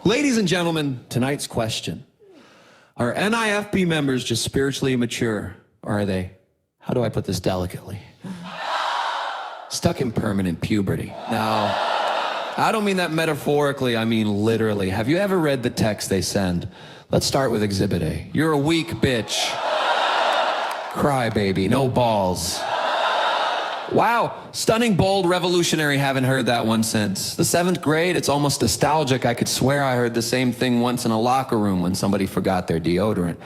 Ladies and gentlemen, tonight's question. Are NIFB members just spiritually immature, or are they, how do I put this delicately, stuck in permanent puberty? Now, I don't mean that metaphorically, I mean literally. Have you ever read the text they send? Let's start with Exhibit A. You're a weak bitch. Crybaby, no balls. Wow, stunning, bold, revolutionary, haven't heard that one since. The 7th grade, it's almost nostalgic. I could swear I heard the same thing once in a locker room when somebody forgot their deodorant.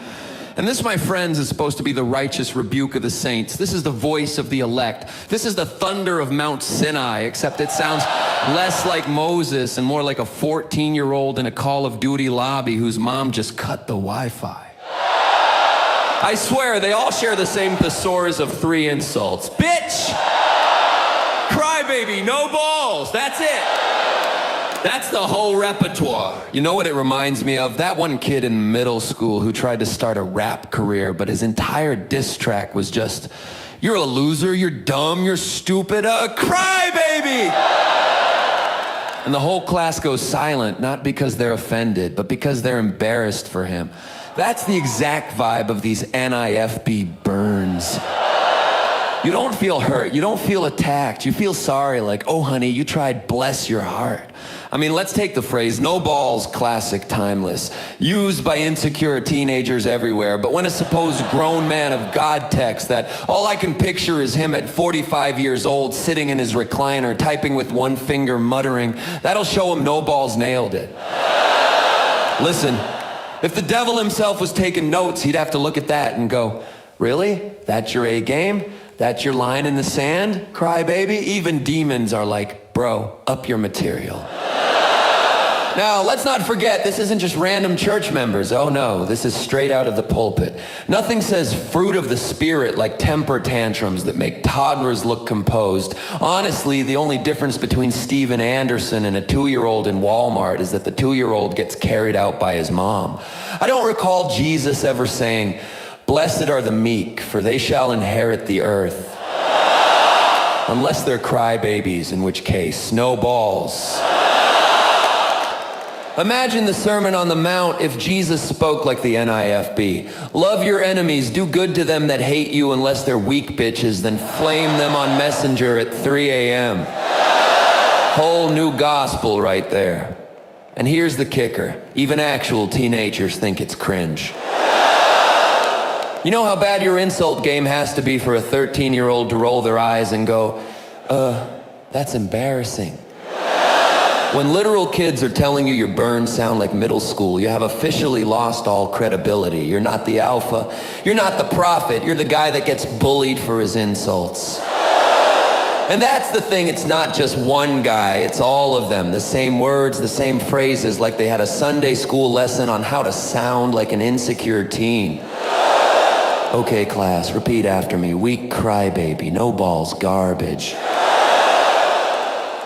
And this, my friends, is supposed to be the righteous rebuke of the saints. This is the voice of the elect. This is the thunder of Mount Sinai, except it sounds less like Moses and more like a 14-year-old in a Call of Duty lobby whose mom just cut the Wi-Fi. I swear, they all share the same thesaurus of 3 insults. Bitch! Crybaby, no balls, that's it. That's the whole repertoire. You know what it reminds me of? That one kid in middle school who tried to start a rap career, but his entire diss track was just, you're a loser, you're dumb, you're stupid, crybaby! And the whole class goes silent, not because they're offended, but because they're embarrassed for him. That's the exact vibe of these NIFB burns. You don't feel hurt, you don't feel attacked, you feel sorry, like, oh honey, you tried, bless your heart. I mean, let's take the phrase, no balls, classic, timeless, used by insecure teenagers everywhere, but when a supposed grown man of God texts that, all I can picture is him at 45 years old, sitting in his recliner, typing with one finger, muttering, that'll show him no balls nailed it. Listen, if the devil himself was taking notes, he'd have to look at that and go, really? That's your A game? That's your line in the sand, crybaby? Even demons are like, bro, up your material. Now, let's not forget, this isn't just random church members. Oh no, this is straight out of the pulpit. Nothing says fruit of the spirit like temper tantrums that make toddlers look composed. Honestly, the only difference between Steven Anderson and a 2-year-old in Walmart is that the 2-year-old gets carried out by his mom. I don't recall Jesus ever saying, blessed are the meek, for they shall inherit the earth. Unless they're crybabies, in which case, no balls. Imagine the Sermon on the Mount if Jesus spoke like the NIFB. Love your enemies, do good to them that hate you unless they're weak bitches, then flame them on Messenger at 3 a.m. Whole new gospel right there. And here's the kicker. Even actual teenagers think it's cringe. You know how bad your insult game has to be for a 13-year-old to roll their eyes and go, that's embarrassing. When literal kids are telling you your burns sound like middle school, you have officially lost all credibility. You're not the alpha. You're not the prophet. You're the guy that gets bullied for his insults. And that's the thing, it's not just one guy, it's all of them. The same words, the same phrases, like they had a Sunday school lesson on how to sound like an insecure teen. Okay, class, repeat after me. Weak crybaby, no balls, garbage.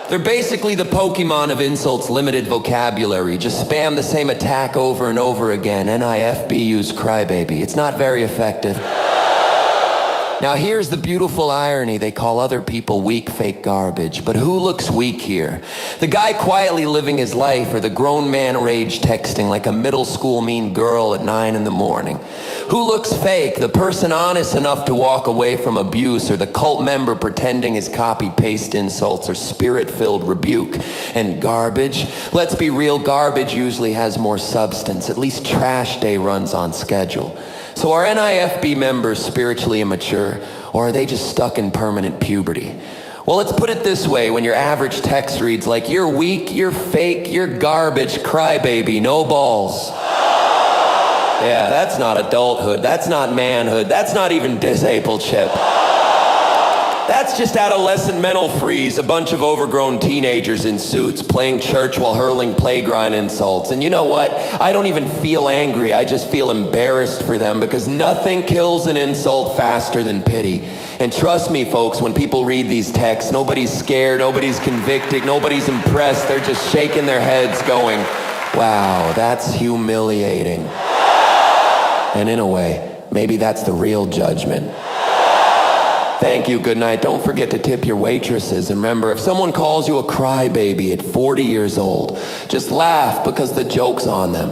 They're basically the Pokémon of insults, limited vocabulary. Just spam the same attack over and over again. NIFB use crybaby. It's not very effective. Now here's the beautiful irony. They call other people weak, fake garbage. But who looks weak here? The guy quietly living his life, or the grown man rage texting like a middle school mean girl at 9 in the morning? Who looks fake? The person honest enough to walk away from abuse, or the cult member pretending his copy-paste insults or spirit-filled rebuke? And garbage? Let's be real, garbage usually has more substance. At least trash day runs on schedule. So are NIFB members spiritually immature, or are they just stuck in permanent puberty? Well, let's put it this way. When your average text reads like, you're weak, you're fake, you're garbage, crybaby, no balls. Yeah, that's not adulthood, that's not manhood, that's not even discipleship. That's just adolescent mental freeze, a bunch of overgrown teenagers in suits playing church while hurling playground insults. And you know what? I don't even feel angry, I just feel embarrassed for them, because nothing kills an insult faster than pity. And trust me, folks, when people read these texts, nobody's scared, nobody's convicted, nobody's impressed, they're just shaking their heads going, wow, that's humiliating. And in a way, maybe that's the real judgment. Thank you, good night. Don't forget to tip your waitresses. And remember, if someone calls you a crybaby at 40 years old, just laugh because the joke's on them.